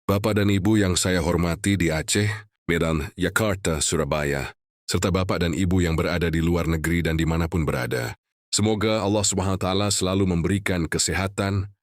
Bapak dan Ibu yang saya hormati di Aceh, Medan, Jakarta, Surabaya, serta Bapak dan Ibu yang berada di luar negeri dan dimanapun berada. Semoga Allah Subhanahu wa Ta'ala selalu memberikan kesehatan,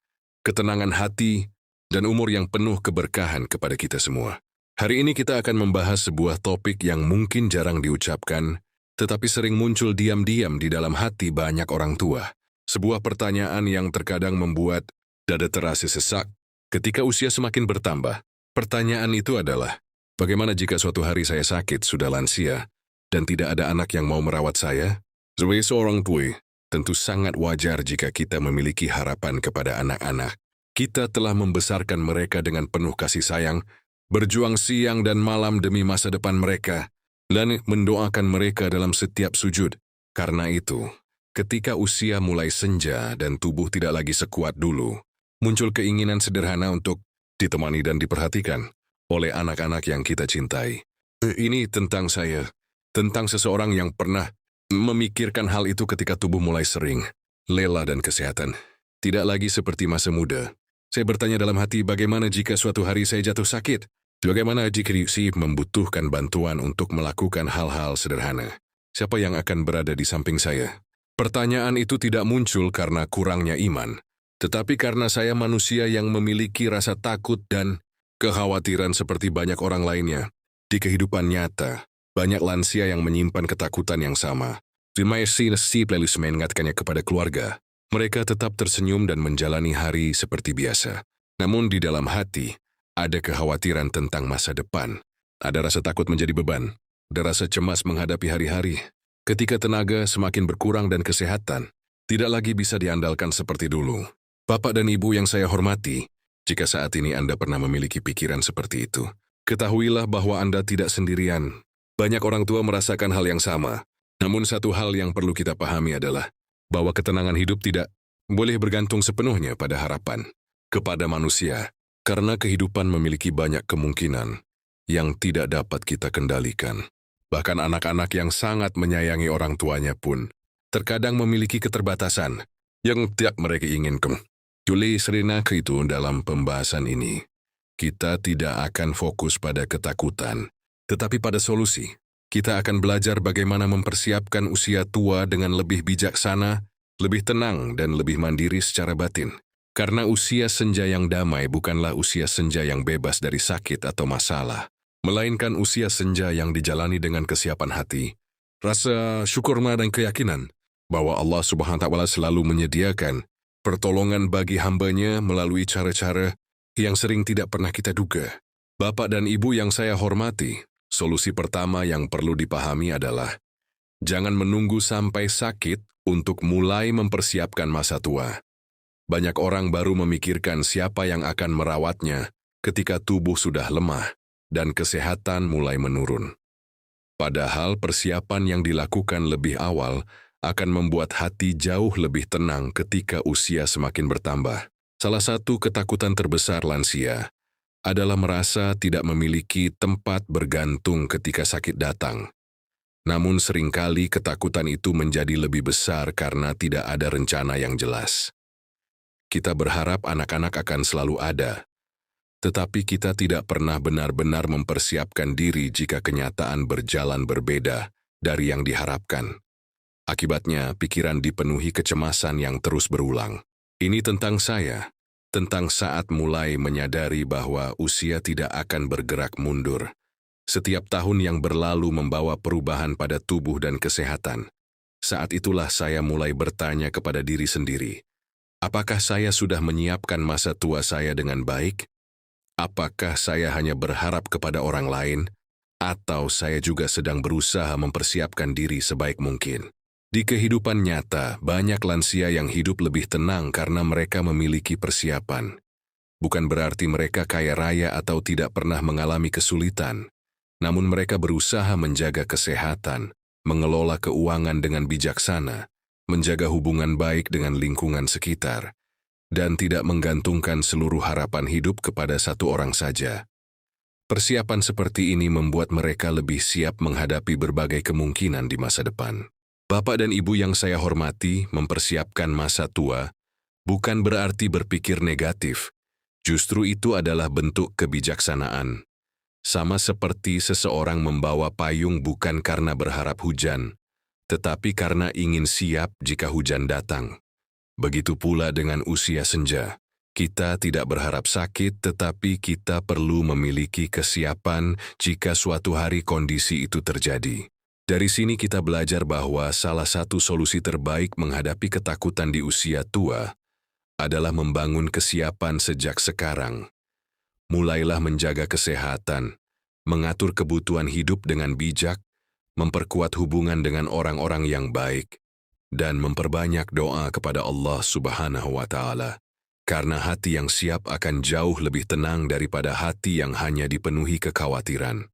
ketenangan hati, dan umur yang penuh keberkahan kepada kita semua. Hari ini kita akan membahas sebuah topik yang mungkin jarang diucapkan, tetapi sering muncul diam-diam di dalam hati banyak orang tua. Sebuah pertanyaan yang terkadang membuat dada terasa sesak ketika usia semakin bertambah. Pertanyaan itu adalah, bagaimana jika suatu hari saya sakit, sudah lansia, dan tidak ada anak yang mau merawat saya? Sebagai seorang tua, tentu sangat wajar jika kita memiliki harapan kepada anak-anak. Kita telah membesarkan mereka dengan penuh kasih sayang, berjuang siang dan malam demi masa depan mereka, dan mendoakan mereka dalam setiap sujud. Karena itu, ketika usia mulai senja dan tubuh tidak lagi sekuat dulu, muncul keinginan sederhana untuk ditemani dan diperhatikan oleh anak-anak yang kita cintai. Ini tentang saya, tentang seseorang yang pernah memikirkan hal itu ketika tubuh mulai sering, lelah dan kesehatan. Tidak lagi seperti masa muda. Saya bertanya dalam hati, bagaimana jika suatu hari saya jatuh sakit? Bagaimana jika si membutuhkan bantuan untuk melakukan hal-hal sederhana? Siapa yang akan berada di samping saya? Pertanyaan itu tidak muncul karena kurangnya iman, tetapi karena saya manusia yang memiliki rasa takut dan kekhawatiran seperti banyak orang lainnya. Di kehidupan nyata, banyak lansia yang menyimpan ketakutan yang sama. Si playlist mengingatkannya kepada keluarga. Mereka tetap tersenyum dan menjalani hari seperti biasa. Namun di dalam hati, ada kekhawatiran tentang masa depan. Ada rasa takut menjadi beban. Ada rasa cemas menghadapi hari-hari. Ketika tenaga semakin berkurang dan kesehatan tidak lagi bisa diandalkan seperti dulu. Bapak dan Ibu yang saya hormati, jika saat ini Anda pernah memiliki pikiran seperti itu, ketahuilah bahwa Anda tidak sendirian. Banyak orang tua merasakan hal yang sama. Namun satu hal yang perlu kita pahami adalah bahwa ketenangan hidup tidak boleh bergantung sepenuhnya pada harapan kepada manusia, karena kehidupan memiliki banyak kemungkinan yang tidak dapat kita kendalikan. Bahkan anak-anak yang sangat menyayangi orang tuanya pun terkadang memiliki keterbatasan yang tidak mereka inginkan. Oleh karena itu, dalam pembahasan ini, kita tidak akan fokus pada ketakutan, tetapi pada solusi. Kita akan belajar bagaimana mempersiapkan usia tua dengan lebih bijaksana, lebih tenang, dan lebih mandiri secara batin. Karena usia senja yang damai bukanlah usia senja yang bebas dari sakit atau masalah, melainkan usia senja yang dijalani dengan kesiapan hati, rasa syukur dan keyakinan bahwa Allah Subhanahu wa Ta'ala selalu menyediakan pertolongan bagi hambanya melalui cara-cara yang sering tidak pernah kita duga. Bapak dan Ibu yang saya hormati, solusi pertama yang perlu dipahami adalah jangan menunggu sampai sakit untuk mulai mempersiapkan masa tua. Banyak orang baru memikirkan siapa yang akan merawatnya ketika tubuh sudah lemah dan kesehatan mulai menurun. Padahal persiapan yang dilakukan lebih awal akan membuat hati jauh lebih tenang ketika usia semakin bertambah. Salah satu ketakutan terbesar lansia adalah merasa tidak memiliki tempat bergantung ketika sakit datang. Namun seringkali ketakutan itu menjadi lebih besar karena tidak ada rencana yang jelas. Kita berharap anak-anak akan selalu ada, tetapi kita tidak pernah benar-benar mempersiapkan diri jika kenyataan berjalan berbeda dari yang diharapkan. Akibatnya, pikiran dipenuhi kecemasan yang terus berulang. Ini tentang saya. Tentang saat mulai menyadari bahwa usia tidak akan bergerak mundur. Setiap tahun yang berlalu membawa perubahan pada tubuh dan kesehatan. Saat itulah saya mulai bertanya kepada diri sendiri, apakah saya sudah menyiapkan masa tua saya dengan baik? Apakah saya hanya berharap kepada orang lain? Atau saya juga sedang berusaha mempersiapkan diri sebaik mungkin? Di kehidupan nyata, banyak lansia yang hidup lebih tenang karena mereka memiliki persiapan. Bukan berarti mereka kaya raya atau tidak pernah mengalami kesulitan, namun mereka berusaha menjaga kesehatan, mengelola keuangan dengan bijaksana, menjaga hubungan baik dengan lingkungan sekitar, dan tidak menggantungkan seluruh harapan hidup kepada satu orang saja. Persiapan seperti ini membuat mereka lebih siap menghadapi berbagai kemungkinan di masa depan. Bapak dan Ibu yang saya hormati, mempersiapkan masa tua bukan berarti berpikir negatif. Justru itu adalah bentuk kebijaksanaan. Sama seperti seseorang membawa payung bukan karena berharap hujan, tetapi karena ingin siap jika hujan datang. Begitu pula dengan usia senja. Kita tidak berharap sakit, tetapi kita perlu memiliki kesiapan jika suatu hari kondisi itu terjadi. Dari sini kita belajar bahwa salah satu solusi terbaik menghadapi ketakutan di usia tua adalah membangun kesiapan sejak sekarang. Mulailah menjaga kesehatan, mengatur kebutuhan hidup dengan bijak, memperkuat hubungan dengan orang-orang yang baik, dan memperbanyak doa kepada Allah Subhanahu wa Ta'ala. Karena hati yang siap akan jauh lebih tenang daripada hati yang hanya dipenuhi kekhawatiran.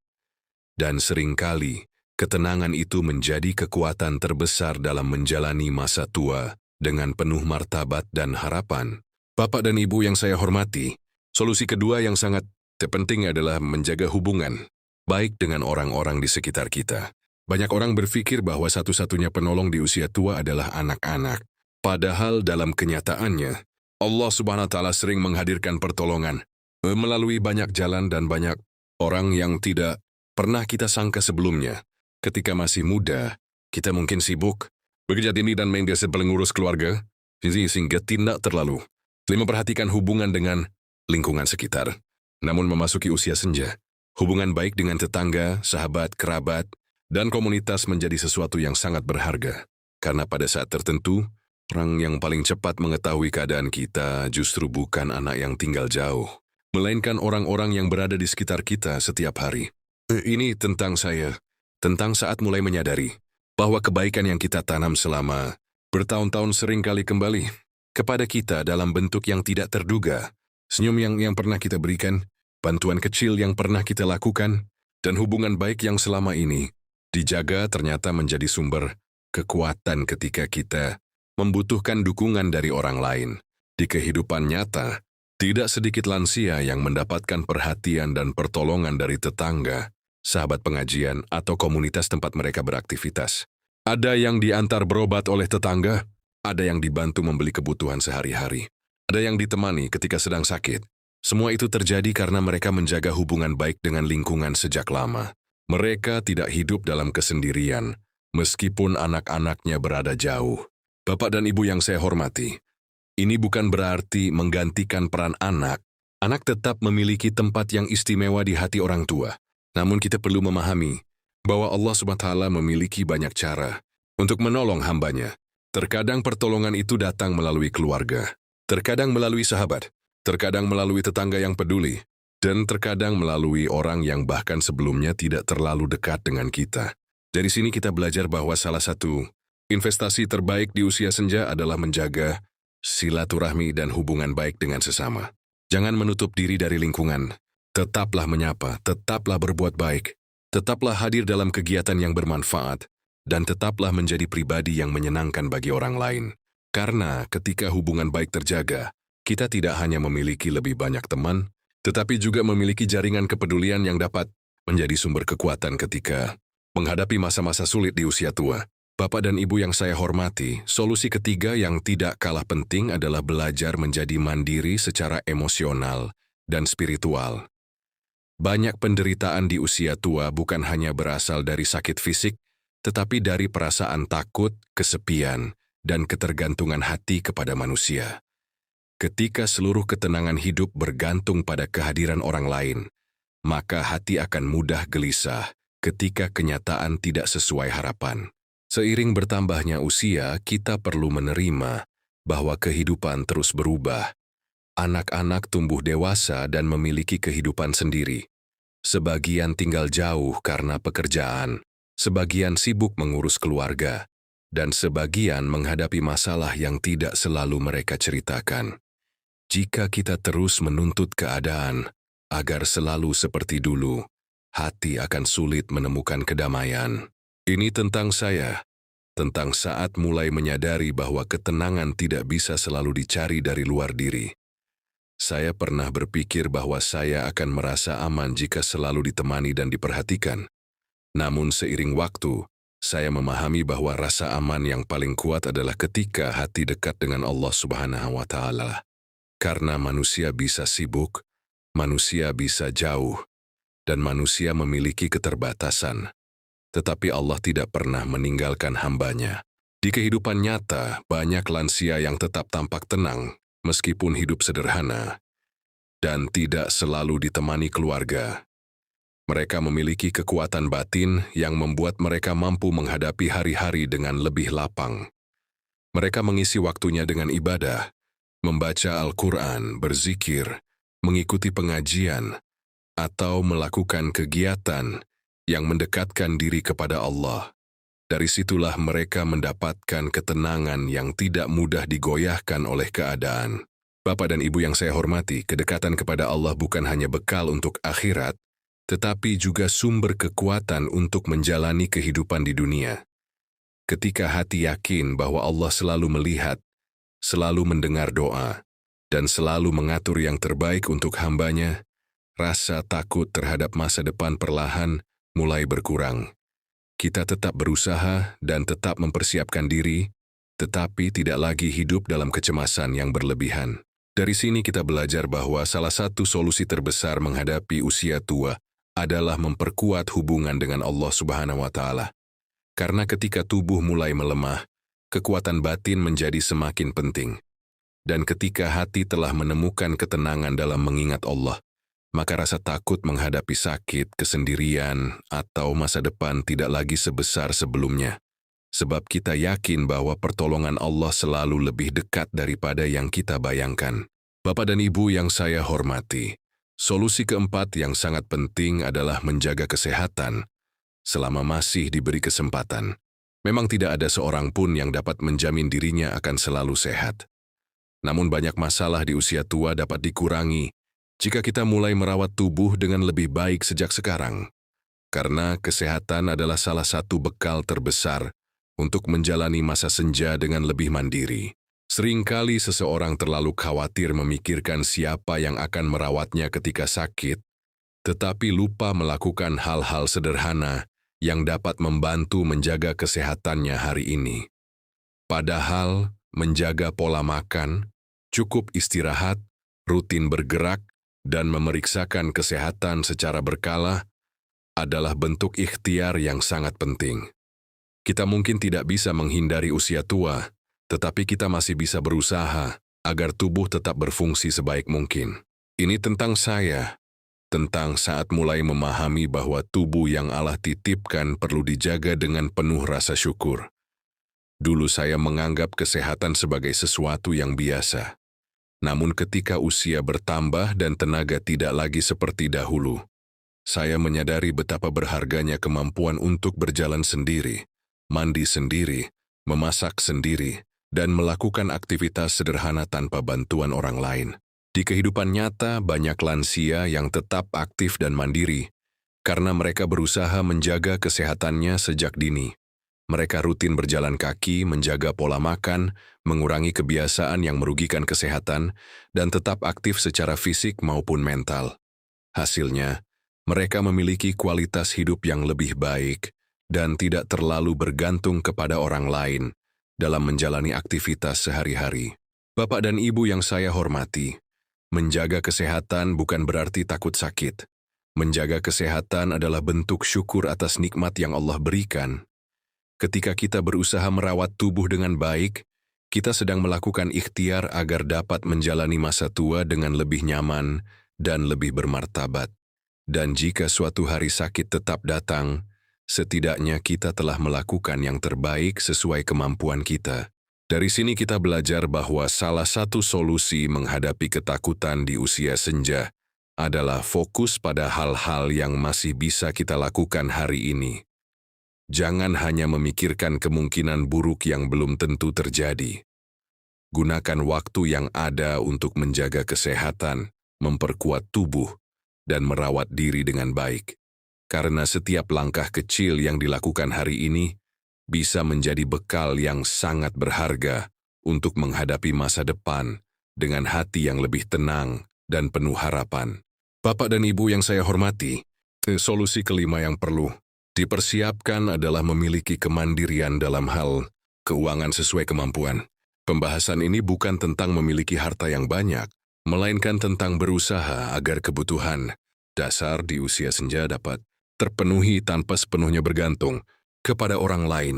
Dan seringkali, ketenangan itu menjadi kekuatan terbesar dalam menjalani masa tua dengan penuh martabat dan harapan. Bapak dan Ibu yang saya hormati, solusi kedua yang sangat terpenting adalah menjaga hubungan baik dengan orang-orang di sekitar kita. Banyak orang berpikir bahwa satu-satunya penolong di usia tua adalah anak-anak. Padahal dalam kenyataannya, Allah Subhanahu wa Ta'ala sering menghadirkan pertolongan melalui banyak jalan dan banyak orang yang tidak pernah kita sangka sebelumnya. Ketika masih muda, kita mungkin sibuk bekerja tinggi dan main biasa pengurus keluarga, sehingga tidak terlalu memperhatikan hubungan dengan lingkungan sekitar. Namun memasuki usia senja, hubungan baik dengan tetangga, sahabat, kerabat, dan komunitas menjadi sesuatu yang sangat berharga. Karena pada saat tertentu, orang yang paling cepat mengetahui keadaan kita justru bukan anak yang tinggal jauh, melainkan orang-orang yang berada di sekitar kita setiap hari. Ini tentang saya, tentang saat mulai menyadari bahwa kebaikan yang kita tanam selama bertahun-tahun seringkali kembali kepada kita dalam bentuk yang tidak terduga. Senyum yang pernah kita berikan, bantuan kecil yang pernah kita lakukan, dan hubungan baik yang selama ini dijaga ternyata menjadi sumber kekuatan ketika kita membutuhkan dukungan dari orang lain. Di kehidupan nyata, tidak sedikit lansia yang mendapatkan perhatian dan pertolongan dari tetangga, sahabat pengajian, atau komunitas tempat mereka beraktivitas. Ada yang diantar berobat oleh tetangga, ada yang dibantu membeli kebutuhan sehari-hari, ada yang ditemani ketika sedang sakit. Semua itu terjadi karena mereka menjaga hubungan baik dengan lingkungan sejak lama. Mereka tidak hidup dalam kesendirian, meskipun anak-anaknya berada jauh. Bapak dan Ibu yang saya hormati, ini bukan berarti menggantikan peran anak. Anak tetap memiliki tempat yang istimewa di hati orang tua. Namun kita perlu memahami bahwa Allah SWT memiliki banyak cara untuk menolong hambanya. Terkadang pertolongan itu datang melalui keluarga, terkadang melalui sahabat, terkadang melalui tetangga yang peduli, dan terkadang melalui orang yang bahkan sebelumnya tidak terlalu dekat dengan kita. Dari sini kita belajar bahwa salah satu investasi terbaik di usia senja adalah menjaga silaturahmi dan hubungan baik dengan sesama. Jangan menutup diri dari lingkungan. Tetaplah menyapa, tetaplah berbuat baik, tetaplah hadir dalam kegiatan yang bermanfaat, dan tetaplah menjadi pribadi yang menyenangkan bagi orang lain. Karena ketika hubungan baik terjaga, kita tidak hanya memiliki lebih banyak teman, tetapi juga memiliki jaringan kepedulian yang dapat menjadi sumber kekuatan ketika menghadapi masa-masa sulit di usia tua. Bapak dan Ibu yang saya hormati, solusi ketiga yang tidak kalah penting adalah belajar menjadi mandiri secara emosional dan spiritual. Banyak penderitaan di usia tua bukan hanya berasal dari sakit fisik, tetapi dari perasaan takut, kesepian, dan ketergantungan hati kepada manusia. Ketika seluruh ketenangan hidup bergantung pada kehadiran orang lain, maka hati akan mudah gelisah ketika kenyataan tidak sesuai harapan. Seiring bertambahnya usia, kita perlu menerima bahwa kehidupan terus berubah. Anak-anak tumbuh dewasa dan memiliki kehidupan sendiri. Sebagian tinggal jauh karena pekerjaan, sebagian sibuk mengurus keluarga, dan sebagian menghadapi masalah yang tidak selalu mereka ceritakan. Jika kita terus menuntut keadaan agar selalu seperti dulu, hati akan sulit menemukan kedamaian. Ini tentang saya, tentang saat mulai menyadari bahwa ketenangan tidak bisa selalu dicari dari luar diri. Saya pernah berpikir bahwa saya akan merasa aman jika selalu ditemani dan diperhatikan. Namun seiring waktu, saya memahami bahwa rasa aman yang paling kuat adalah ketika hati dekat dengan Allah Subhanahu wa Ta'ala. Karena manusia bisa sibuk, manusia bisa jauh, dan manusia memiliki keterbatasan. Tetapi Allah tidak pernah meninggalkan hamba-Nya. Di kehidupan nyata, banyak lansia yang tetap tampak tenang, meskipun hidup sederhana, dan tidak selalu ditemani keluarga. Mereka memiliki kekuatan batin yang membuat mereka mampu menghadapi hari-hari dengan lebih lapang. Mereka mengisi waktunya dengan ibadah, membaca Al-Quran, berzikir, mengikuti pengajian, atau melakukan kegiatan yang mendekatkan diri kepada Allah. Dari situlah mereka mendapatkan ketenangan yang tidak mudah digoyahkan oleh keadaan. Bapak dan Ibu yang saya hormati, kedekatan kepada Allah bukan hanya bekal untuk akhirat, tetapi juga sumber kekuatan untuk menjalani kehidupan di dunia. Ketika hati yakin bahwa Allah selalu melihat, selalu mendengar doa, dan selalu mengatur yang terbaik untuk hamba-Nya, rasa takut terhadap masa depan perlahan mulai berkurang. Kita tetap berusaha dan tetap mempersiapkan diri, tetapi tidak lagi hidup dalam kecemasan yang berlebihan. Dari sini kita belajar bahwa salah satu solusi terbesar menghadapi usia tua adalah memperkuat hubungan dengan Allah Subhanahu wa Ta'ala. Karena ketika tubuh mulai melemah, kekuatan batin menjadi semakin penting. Dan ketika hati telah menemukan ketenangan dalam mengingat Allah, maka rasa takut menghadapi sakit, kesendirian, atau masa depan tidak lagi sebesar sebelumnya. Sebab kita yakin bahwa pertolongan Allah selalu lebih dekat daripada yang kita bayangkan. Bapak dan Ibu yang saya hormati, solusi keempat yang sangat penting adalah menjaga kesehatan selama masih diberi kesempatan. Memang tidak ada seorang pun yang dapat menjamin dirinya akan selalu sehat. Namun banyak masalah di usia tua dapat dikurangi jika kita mulai merawat tubuh dengan lebih baik sejak sekarang. Karena kesehatan adalah salah satu bekal terbesar untuk menjalani masa senja dengan lebih mandiri. Seringkali seseorang terlalu khawatir memikirkan siapa yang akan merawatnya ketika sakit, tetapi lupa melakukan hal-hal sederhana yang dapat membantu menjaga kesehatannya hari ini. Padahal, menjaga pola makan, cukup istirahat, rutin bergerak, dan memeriksakan kesehatan secara berkala adalah bentuk ikhtiar yang sangat penting. Kita mungkin tidak bisa menghindari usia tua, tetapi kita masih bisa berusaha agar tubuh tetap berfungsi sebaik mungkin. Ini tentang saya, tentang saat mulai memahami bahwa tubuh yang Allah titipkan perlu dijaga dengan penuh rasa syukur. Dulu saya menganggap kesehatan sebagai sesuatu yang biasa. Namun ketika usia bertambah dan tenaga tidak lagi seperti dahulu, saya menyadari betapa berharganya kemampuan untuk berjalan sendiri, mandi sendiri, memasak sendiri, dan melakukan aktivitas sederhana tanpa bantuan orang lain. Di kehidupan nyata, banyak lansia yang tetap aktif dan mandiri karena mereka berusaha menjaga kesehatannya sejak dini. Mereka rutin berjalan kaki, menjaga pola makan, mengurangi kebiasaan yang merugikan kesehatan, dan tetap aktif secara fisik maupun mental. Hasilnya, mereka memiliki kualitas hidup yang lebih baik dan tidak terlalu bergantung kepada orang lain dalam menjalani aktivitas sehari-hari. Bapak dan Ibu yang saya hormati, menjaga kesehatan bukan berarti takut sakit. Menjaga kesehatan adalah bentuk syukur atas nikmat yang Allah berikan. Ketika kita berusaha merawat tubuh dengan baik, kita sedang melakukan ikhtiar agar dapat menjalani masa tua dengan lebih nyaman dan lebih bermartabat. Dan jika suatu hari sakit tetap datang, setidaknya kita telah melakukan yang terbaik sesuai kemampuan kita. Dari sini kita belajar bahwa salah satu solusi menghadapi ketakutan di usia senja adalah fokus pada hal-hal yang masih bisa kita lakukan hari ini. Jangan hanya memikirkan kemungkinan buruk yang belum tentu terjadi. Gunakan waktu yang ada untuk menjaga kesehatan, memperkuat tubuh, dan merawat diri dengan baik. Karena setiap langkah kecil yang dilakukan hari ini bisa menjadi bekal yang sangat berharga untuk menghadapi masa depan dengan hati yang lebih tenang dan penuh harapan. Bapak dan Ibu yang saya hormati, solusi kelima yang perlu dipersiapkan adalah memiliki kemandirian dalam hal keuangan sesuai kemampuan. Pembahasan ini bukan tentang memiliki harta yang banyak, melainkan tentang berusaha agar kebutuhan dasar di usia senja dapat terpenuhi tanpa sepenuhnya bergantung kepada orang lain.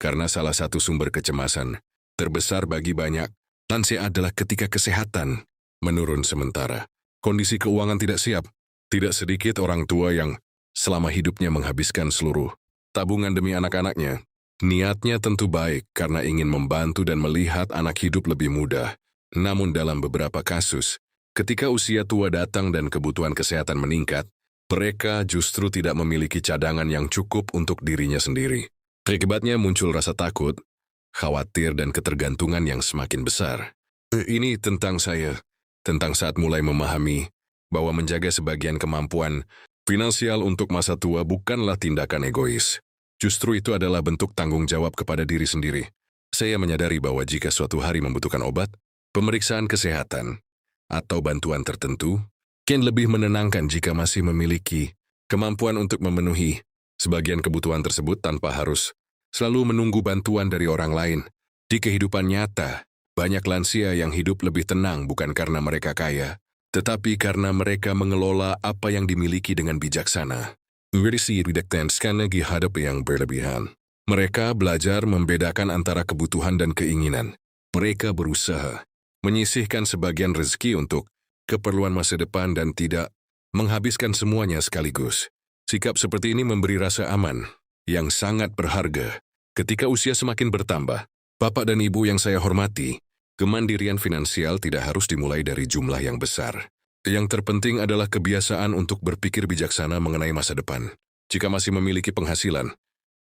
Karena salah satu sumber kecemasan terbesar bagi banyak lansia adalah ketika kesehatan menurun sementara. Kondisi keuangan tidak siap. Tidak sedikit orang tua yang selama hidupnya menghabiskan seluruh tabungan demi anak-anaknya. Niatnya tentu baik karena ingin membantu dan melihat anak hidup lebih mudah. Namun dalam beberapa kasus, ketika usia tua datang dan kebutuhan kesehatan meningkat, mereka justru tidak memiliki cadangan yang cukup untuk dirinya sendiri. Akibatnya muncul rasa takut, khawatir, dan ketergantungan yang semakin besar. Ini tentang saya, tentang saat mulai memahami bahwa menjaga sebagian kemampuan finansial untuk masa tua bukanlah tindakan egois. Justru itu adalah bentuk tanggung jawab kepada diri sendiri. Saya menyadari bahwa jika suatu hari membutuhkan obat, pemeriksaan kesehatan, atau bantuan tertentu, kian lebih menenangkan jika masih memiliki kemampuan untuk memenuhi sebagian kebutuhan tersebut tanpa harus selalu menunggu bantuan dari orang lain. Di kehidupan nyata, banyak lansia yang hidup lebih tenang bukan karena mereka kaya, tetapi karena mereka mengelola apa yang dimiliki dengan bijaksana. Berisi karena dihadap yang berlebihan. Mereka belajar membedakan antara kebutuhan dan keinginan. Mereka berusaha menyisihkan sebagian rezeki untuk keperluan masa depan dan tidak menghabiskan semuanya sekaligus. Sikap seperti ini memberi rasa aman yang sangat berharga. Ketika usia semakin bertambah, Bapak dan Ibu yang saya hormati, kemandirian finansial tidak harus dimulai dari jumlah yang besar. Yang terpenting adalah kebiasaan untuk berpikir bijaksana mengenai masa depan. Jika masih memiliki penghasilan,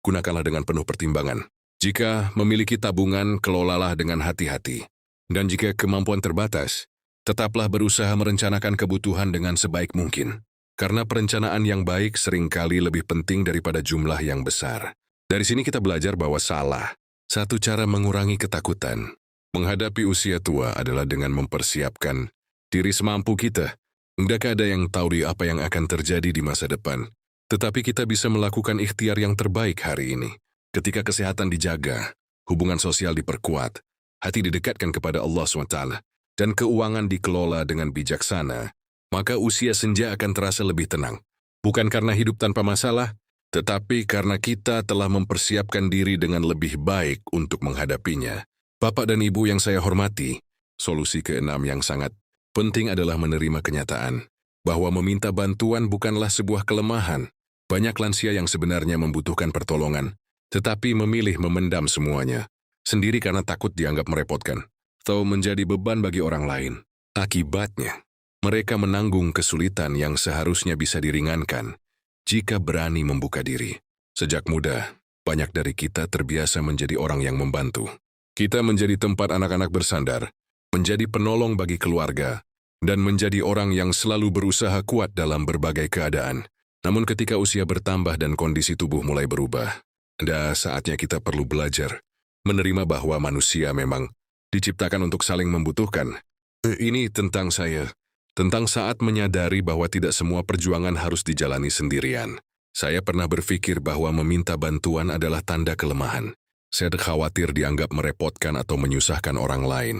gunakanlah dengan penuh pertimbangan. Jika memiliki tabungan, kelolalah dengan hati-hati. Dan jika kemampuan terbatas, tetaplah berusaha merencanakan kebutuhan dengan sebaik mungkin. Karena perencanaan yang baik seringkali lebih penting daripada jumlah yang besar. Dari sini kita belajar bahwa salah satu cara mengurangi ketakutan menghadapi usia tua adalah dengan mempersiapkan diri semampu kita. Tidak ada yang tahu apa yang akan terjadi di masa depan. Tetapi kita bisa melakukan ikhtiar yang terbaik hari ini. Ketika kesehatan dijaga, hubungan sosial diperkuat, hati didekatkan kepada Allah SWT, dan keuangan dikelola dengan bijaksana, maka usia senja akan terasa lebih tenang. Bukan karena hidup tanpa masalah, tetapi karena kita telah mempersiapkan diri dengan lebih baik untuk menghadapinya. Bapak dan Ibu yang saya hormati, solusi keenam yang sangat penting adalah menerima kenyataan bahwa meminta bantuan bukanlah sebuah kelemahan. Banyak lansia yang sebenarnya membutuhkan pertolongan, tetapi memilih memendam semuanya sendiri karena takut dianggap merepotkan atau menjadi beban bagi orang lain. Akibatnya, mereka menanggung kesulitan yang seharusnya bisa diringankan jika berani membuka diri. Sejak muda, banyak dari kita terbiasa menjadi orang yang membantu. Kita menjadi tempat anak-anak bersandar, menjadi penolong bagi keluarga, dan menjadi orang yang selalu berusaha kuat dalam berbagai keadaan. Namun ketika usia bertambah dan kondisi tubuh mulai berubah, ada saatnya kita perlu belajar menerima bahwa manusia memang diciptakan untuk saling membutuhkan. Ini tentang saya, tentang saat menyadari bahwa tidak semua perjuangan harus dijalani sendirian. Saya pernah berpikir bahwa meminta bantuan adalah tanda kelemahan. Saya khawatir dianggap merepotkan atau menyusahkan orang lain.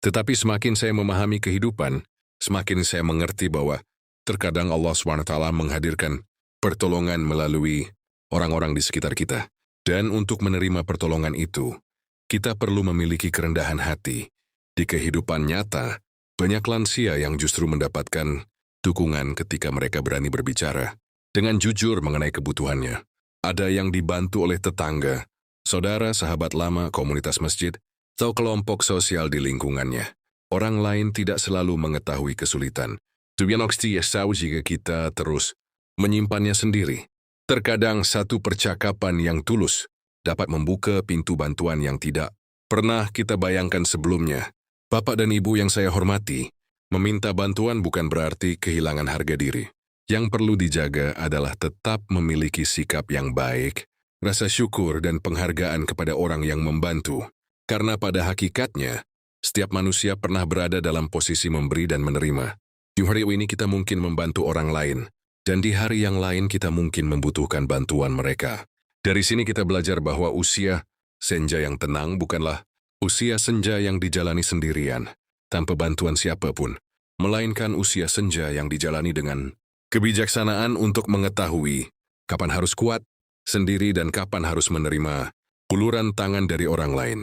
Tetapi semakin saya memahami kehidupan, semakin saya mengerti bahwa terkadang Allah SWT menghadirkan pertolongan melalui orang-orang di sekitar kita. Dan untuk menerima pertolongan itu, kita perlu memiliki kerendahan hati. Di kehidupan nyata, banyak lansia yang justru mendapatkan dukungan ketika mereka berani berbicara dengan jujur mengenai kebutuhannya. Ada yang dibantu oleh tetangga, saudara, sahabat lama, komunitas masjid, atau kelompok sosial di lingkungannya. Orang lain tidak selalu mengetahui kesulitan. Jika kita terus menyimpannya sendiri, terkadang satu percakapan yang tulus dapat membuka pintu bantuan yang tidak pernah kita bayangkan sebelumnya. Bapak dan Ibu yang saya hormati, meminta bantuan bukan berarti kehilangan harga diri. Yang perlu dijaga adalah tetap memiliki sikap yang baik, rasa syukur dan penghargaan kepada orang yang membantu. Karena pada hakikatnya, setiap manusia pernah berada dalam posisi memberi dan menerima. Di hari ini kita mungkin membantu orang lain, dan di hari yang lain kita mungkin membutuhkan bantuan mereka. Dari sini kita belajar bahwa usia senja yang tenang bukanlah usia senja yang dijalani sendirian, tanpa bantuan siapapun. melainkan usia senja yang dijalani dengan kebijaksanaan untuk mengetahui kapan harus kuat sendiri dan kapan harus menerima uluran tangan dari orang lain.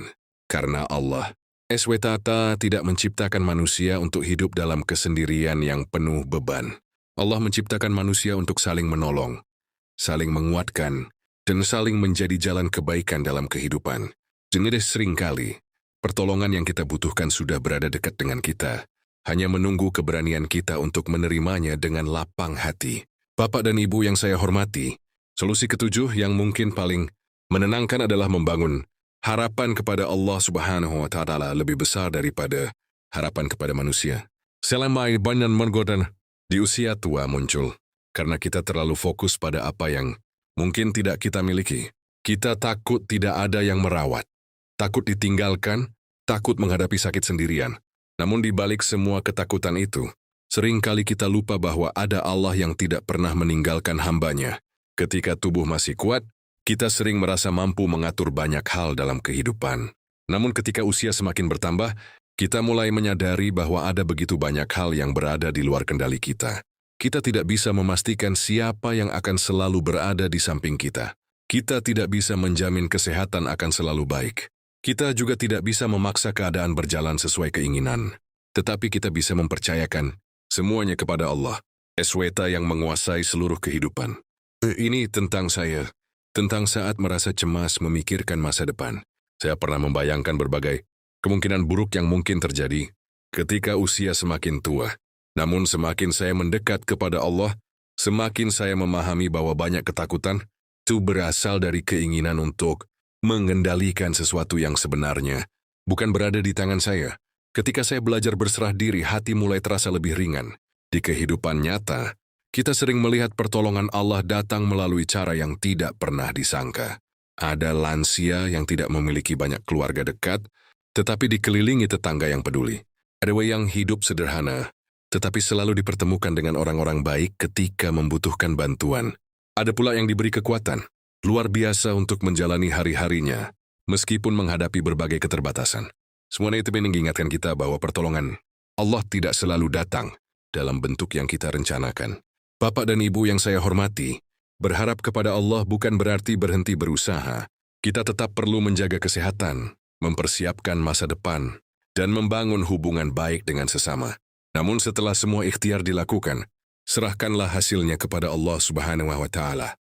Karena Allah SWT tidak menciptakan manusia untuk hidup dalam kesendirian yang penuh beban. Allah menciptakan manusia untuk saling menolong, saling menguatkan, dan saling menjadi jalan kebaikan dalam kehidupan. Jadi seringkali, pertolongan yang kita butuhkan sudah berada dekat dengan kita, hanya menunggu keberanian kita untuk menerimanya dengan lapang hati. Bapak dan Ibu yang saya hormati, solusi ketujuh yang mungkin paling menenangkan adalah membangun harapan kepada Allah Subhanahu wa Ta'ala lebih besar daripada harapan kepada manusia. Selama banyak menggoda di usia tua muncul, karena kita terlalu fokus pada apa yang mungkin tidak kita miliki. Kita takut tidak ada yang merawat, takut ditinggalkan, takut menghadapi sakit sendirian. Namun di balik semua ketakutan itu, seringkali kita lupa bahwa ada Allah yang tidak pernah meninggalkan hambanya. Ketika tubuh masih kuat, kita sering merasa mampu mengatur banyak hal dalam kehidupan. Namun ketika usia semakin bertambah, kita mulai menyadari bahwa ada begitu banyak hal yang berada di luar kendali kita. Kita tidak bisa memastikan siapa yang akan selalu berada di samping kita. Kita tidak bisa menjamin kesehatan akan selalu baik. Kita juga tidak bisa memaksa keadaan berjalan sesuai keinginan. Tetapi kita bisa mempercayakan semuanya kepada Allah, SWT yang menguasai seluruh kehidupan. Ini tentang saya. Tentang saat merasa cemas memikirkan masa depan. Saya pernah membayangkan berbagai kemungkinan buruk yang mungkin terjadi ketika usia semakin tua. Namun semakin saya mendekat kepada Allah, semakin saya memahami bahwa banyak ketakutan itu berasal dari keinginan untuk mengendalikan sesuatu yang sebenarnya bukan berada di tangan saya. Ketika saya belajar berserah diri, hati mulai terasa lebih ringan. Di kehidupan nyata, kita sering melihat pertolongan Allah datang melalui cara yang tidak pernah disangka. Ada lansia yang tidak memiliki banyak keluarga dekat, tetapi dikelilingi tetangga yang peduli. Ada yang hidup sederhana, tetapi selalu dipertemukan dengan orang-orang baik ketika membutuhkan bantuan. Ada pula yang diberi kekuatan luar biasa untuk menjalani hari-harinya, meskipun menghadapi berbagai keterbatasan. Semuanya itu mengingatkan kita bahwa pertolongan Allah tidak selalu datang dalam bentuk yang kita rencanakan. Bapak dan Ibu yang saya hormati, berharap kepada Allah bukan berarti berhenti berusaha. Kita tetap perlu menjaga kesehatan, mempersiapkan masa depan, dan membangun hubungan baik dengan sesama. Namun setelah semua ikhtiar dilakukan, serahkanlah hasilnya kepada Allah Subhanahu wa Ta'ala.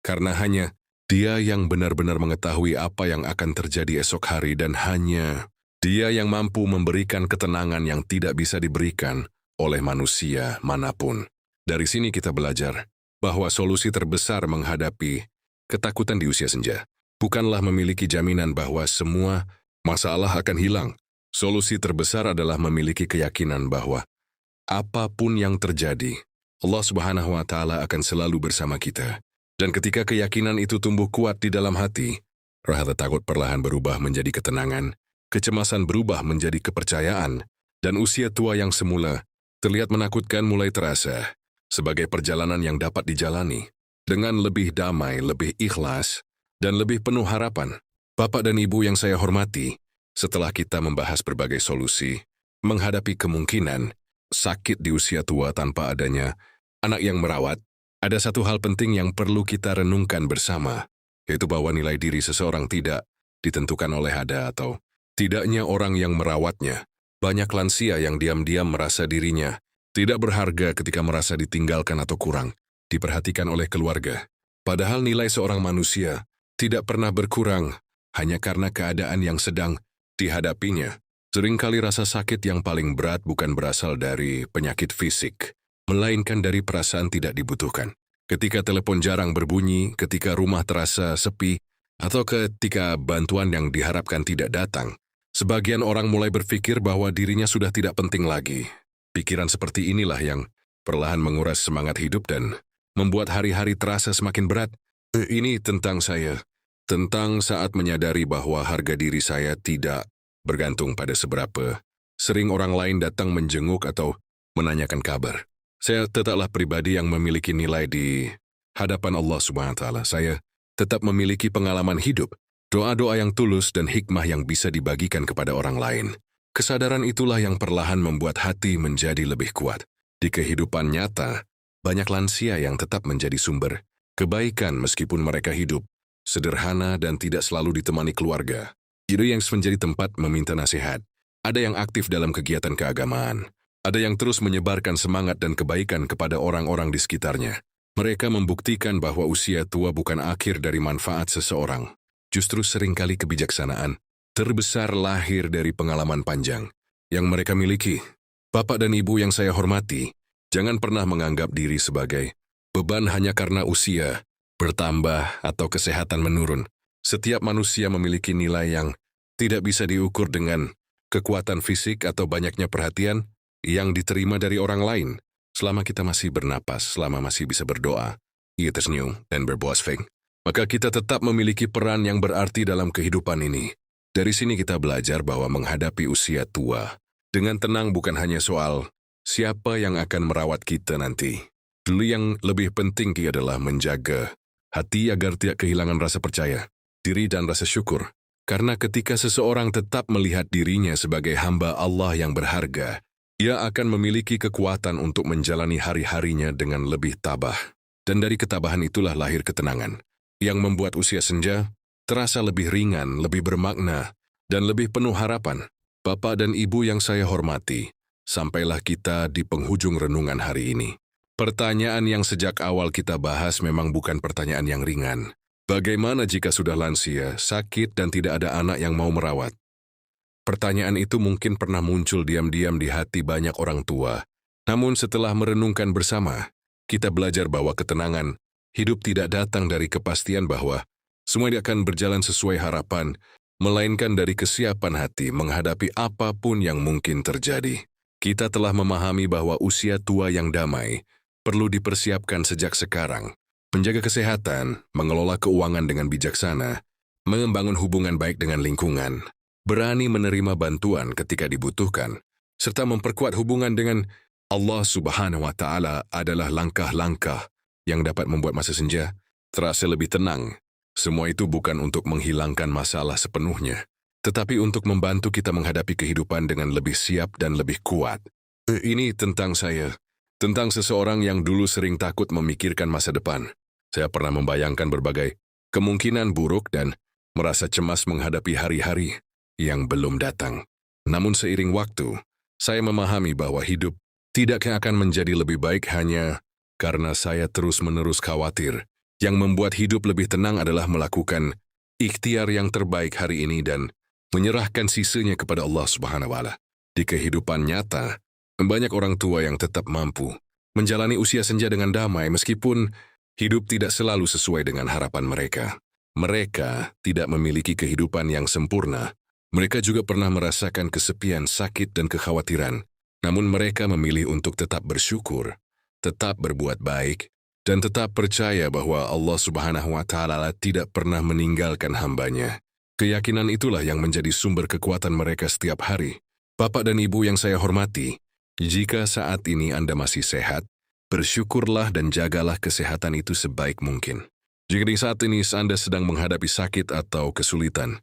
Karena hanya Dia yang benar-benar mengetahui apa yang akan terjadi esok hari dan hanya Dia yang mampu memberikan ketenangan yang tidak bisa diberikan oleh manusia manapun. Dari sini kita belajar bahwa solusi terbesar menghadapi ketakutan di usia senja bukanlah memiliki jaminan bahwa semua masalah akan hilang. Solusi terbesar adalah memiliki keyakinan bahwa apapun yang terjadi, Allah Subhanahu wa Ta'ala akan selalu bersama kita. Dan ketika keyakinan itu tumbuh kuat di dalam hati, rasa takut perlahan berubah menjadi ketenangan, kecemasan berubah menjadi kepercayaan, dan usia tua yang semula terlihat menakutkan mulai terasa sebagai perjalanan yang dapat dijalani dengan lebih damai, lebih ikhlas, dan lebih penuh harapan. Bapak dan Ibu yang saya hormati, setelah kita membahas berbagai solusi, menghadapi kemungkinan sakit di usia tua tanpa adanya anak yang merawat, ada satu hal penting yang perlu kita renungkan bersama, yaitu bahwa nilai diri seseorang tidak ditentukan oleh ada atau tidaknya orang yang merawatnya. Banyak lansia yang diam-diam merasa dirinya tidak berharga ketika merasa ditinggalkan atau kurang diperhatikan oleh keluarga. Padahal nilai seorang manusia tidak pernah berkurang hanya karena keadaan yang sedang dihadapinya. Seringkali rasa sakit yang paling berat bukan berasal dari penyakit fisik, melainkan dari perasaan tidak dibutuhkan. Ketika telepon jarang berbunyi, ketika rumah terasa sepi, atau ketika bantuan yang diharapkan tidak datang, sebagian orang mulai berpikir bahwa dirinya sudah tidak penting lagi. Pikiran seperti inilah yang perlahan menguras semangat hidup dan membuat hari-hari terasa semakin berat. Ini tentang saya, tentang saat menyadari bahwa harga diri saya tidak bergantung pada seberapa sering orang lain datang menjenguk atau menanyakan kabar. Saya tetaplah pribadi yang memiliki nilai di hadapan Allah Subhanahu wa Ta'ala. Saya tetap memiliki pengalaman hidup, doa-doa yang tulus dan hikmah yang bisa dibagikan kepada orang lain. Kesadaran itulah yang perlahan membuat hati menjadi lebih kuat. Di kehidupan nyata, banyak lansia yang tetap menjadi sumber kebaikan meskipun mereka hidup sederhana dan tidak selalu ditemani keluarga. Ada yang menjadi tempat meminta nasihat. Ada yang aktif dalam kegiatan keagamaan. Ada yang terus menyebarkan semangat dan kebaikan kepada orang-orang di sekitarnya. Mereka membuktikan bahwa usia tua bukan akhir dari manfaat seseorang. Justru seringkali kebijaksanaan terbesar lahir dari pengalaman panjang yang mereka miliki. Bapak dan Ibu yang saya hormati, jangan pernah menganggap diri sebagai beban hanya karena usia bertambah atau kesehatan menurun. Setiap manusia memiliki nilai yang tidak bisa diukur dengan kekuatan fisik atau banyaknya perhatian yang diterima dari orang lain. Selama kita masih bernapas, selama masih bisa berdoa, tersenyum dan berbuasfeng, maka kita tetap memiliki peran yang berarti dalam kehidupan ini. Dari sini kita belajar bahwa menghadapi usia tua dengan tenang bukan hanya soal siapa yang akan merawat kita nanti. Dulu yang lebih penting adalah menjaga hati agar tidak kehilangan rasa percaya diri dan rasa syukur. Karena ketika seseorang tetap melihat dirinya sebagai hamba Allah yang berharga, ia akan memiliki kekuatan untuk menjalani hari-harinya dengan lebih tabah. Dan dari ketabahan itulah lahir ketenangan, yang membuat usia senja terasa lebih ringan, lebih bermakna, dan lebih penuh harapan. Bapak dan Ibu yang saya hormati, sampailah kita di penghujung renungan hari ini. Pertanyaan yang sejak awal kita bahas memang bukan pertanyaan yang ringan. Bagaimana jika sudah lansia, sakit, dan tidak ada anak yang mau merawat? Pertanyaan itu mungkin pernah muncul diam-diam di hati banyak orang tua. Namun setelah merenungkan bersama, kita belajar bahwa ketenangan hidup tidak datang dari kepastian bahwa semua akan berjalan sesuai harapan, melainkan dari kesiapan hati menghadapi apapun yang mungkin terjadi. Kita telah memahami bahwa usia tua yang damai perlu dipersiapkan sejak sekarang. Menjaga kesehatan, mengelola keuangan dengan bijaksana, membangun hubungan baik dengan lingkungan, berani menerima bantuan ketika dibutuhkan, serta memperkuat hubungan dengan Allah Subhanahu wa Ta'ala adalah langkah-langkah yang dapat membuat masa senja terasa lebih tenang. Semua itu bukan untuk menghilangkan masalah sepenuhnya, tetapi untuk membantu kita menghadapi kehidupan dengan lebih siap dan lebih kuat. Ini tentang saya, tentang seseorang yang dulu sering takut memikirkan masa depan. Saya pernah membayangkan berbagai kemungkinan buruk dan merasa cemas menghadapi hari-hari yang belum datang. Namun seiring waktu, saya memahami bahwa hidup tidak akan menjadi lebih baik hanya karena saya terus-menerus khawatir. Yang membuat hidup lebih tenang adalah melakukan ikhtiar yang terbaik hari ini dan menyerahkan sisanya kepada Allah Subhanahu wa Ta'ala. Di kehidupan nyata, banyak orang tua yang tetap mampu menjalani usia senja dengan damai meskipun hidup tidak selalu sesuai dengan harapan mereka. Mereka tidak memiliki kehidupan yang sempurna. Mereka juga pernah merasakan kesepian, sakit, dan kekhawatiran. Namun mereka memilih untuk tetap bersyukur, tetap berbuat baik, dan tetap percaya bahwa Allah Subhanahu wa Ta'ala tidak pernah meninggalkan hambanya. Keyakinan itulah yang menjadi sumber kekuatan mereka setiap hari. Bapak dan Ibu yang saya hormati, jika saat ini Anda masih sehat, bersyukurlah dan jagalah kesehatan itu sebaik mungkin. Jika di saat ini Anda sedang menghadapi sakit atau kesulitan,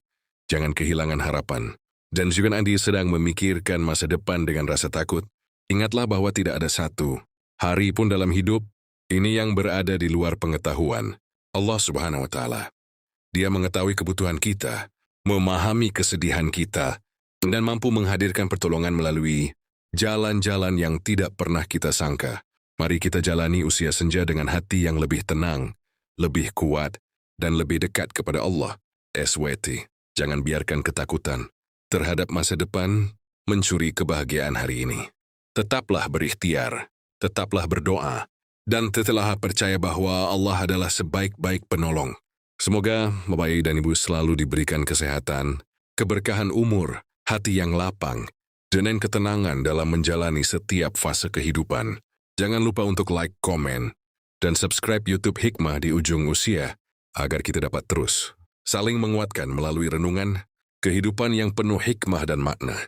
jangan kehilangan harapan. Dan jika Anda sedang memikirkan masa depan dengan rasa takut, ingatlah bahwa tidak ada satu hari pun dalam hidup ini yang berada di luar pengetahuan Allah Subhanahu wa Ta'ala. Dia mengetahui kebutuhan kita, memahami kesedihan kita, dan mampu menghadirkan pertolongan melalui jalan-jalan yang tidak pernah kita sangka. Mari kita jalani usia senja dengan hati yang lebih tenang, lebih kuat, dan lebih dekat kepada Allah. SWT, jangan biarkan ketakutan terhadap masa depan mencuri kebahagiaan hari ini. Tetaplah berikhtiar, tetaplah berdoa, dan tetaplah percaya bahwa Allah adalah sebaik-baik penolong. Semoga Bapak dan Ibu selalu diberikan kesehatan, keberkahan umur, hati yang lapang, dan ketenangan dalam menjalani setiap fase kehidupan. Jangan lupa untuk like, komen, dan subscribe YouTube Hikmah di ujung usia agar kita dapat terus saling menguatkan melalui renungan kehidupan yang penuh hikmah dan makna.